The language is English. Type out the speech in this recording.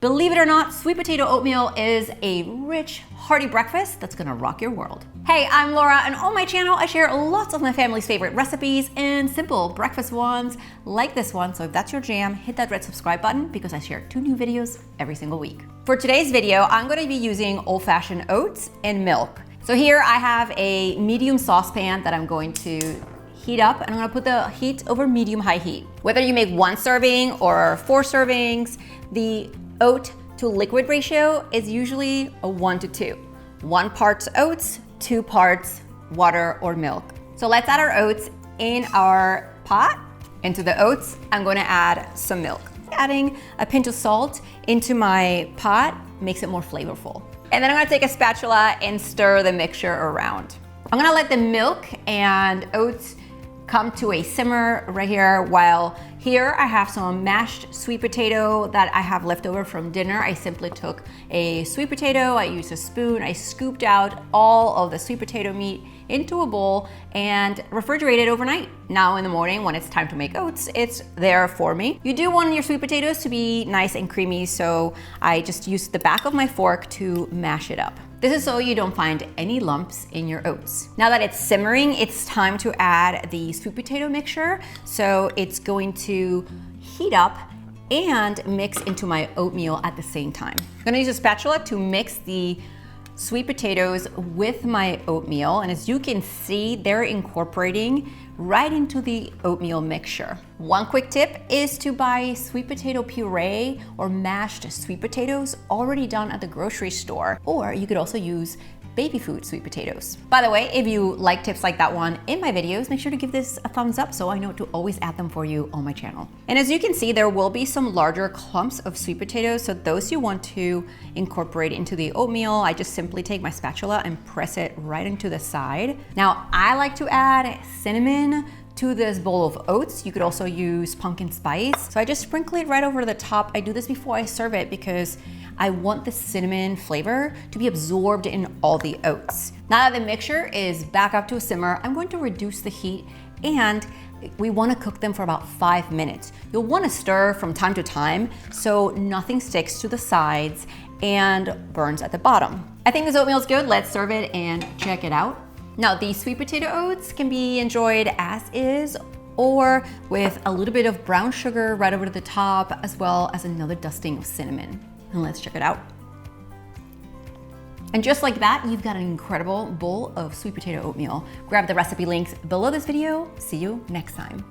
Believe it or not, sweet potato oatmeal is a rich, hearty breakfast that's gonna rock your world. Hey, I'm Laura, and on my channel, I share lots of my family's favorite recipes and simple breakfast ones like this one. So if that's your jam, hit that red subscribe button because I share 2 new videos every single week. For today's video, I'm gonna be using old-fashioned oats and milk. So here I have a medium saucepan that I'm going to heat up, and I'm gonna put the heat over medium-high heat. Whether you make 1 serving or 4 servings, the oat to liquid ratio is usually a 1 to 2. 1 part oats, 2 parts water or milk. So let's add our oats in our pot. Into the oats, I'm going to add some milk. Adding a pinch of salt into my pot makes it more flavorful. And then I'm gonna take a spatula and stir the mixture around. I'm gonna let the milk and oats come to a simmer right here, while here I have some mashed sweet potato that I have left over from dinner. I simply took a sweet potato, I used a spoon, I scooped out all of the sweet potato meat into a bowl and refrigerated overnight. Now in the morning when it's time to make oats, it's there for me. You do want your sweet potatoes to be nice and creamy, so I just used the back of my fork to mash it up. This is so you don't find any lumps in your oats. Now that it's simmering, it's time to add the sweet potato mixture. So it's going to heat up and mix into my oatmeal at the same time. I'm gonna use a spatula to mix the sweet potatoes with my oatmeal, and as you can see, they're incorporating right into the oatmeal mixture. One quick tip is to buy sweet potato puree or mashed sweet potatoes already done at the grocery store, or you could also use baby food sweet potatoes. By the way, if you like tips like that one in my videos, make sure to give this a thumbs up so I know to always add them for you on my channel. And as you can see, there will be some larger clumps of sweet potatoes, so those you want to incorporate into the oatmeal, I just simply take my spatula and press it right into the side. Now, I like to add cinnamon to this bowl of oats. You could also use pumpkin spice. So I just sprinkle it right over the top. I do this before I serve it because I want the cinnamon flavor to be absorbed in all the oats. Now that the mixture is back up to a simmer, I'm going to reduce the heat, and we want to cook them for about 5 minutes. You'll want to stir from time to time so nothing sticks to the sides and burns at the bottom. I think this oatmeal is good. Let's serve it and check it out. Now, these sweet potato oats can be enjoyed as is or with a little bit of brown sugar right over the top, as well as another dusting of cinnamon. And let's check it out. And just like that, you've got an incredible bowl of sweet potato oatmeal. Grab the recipe links below this video. See you next time.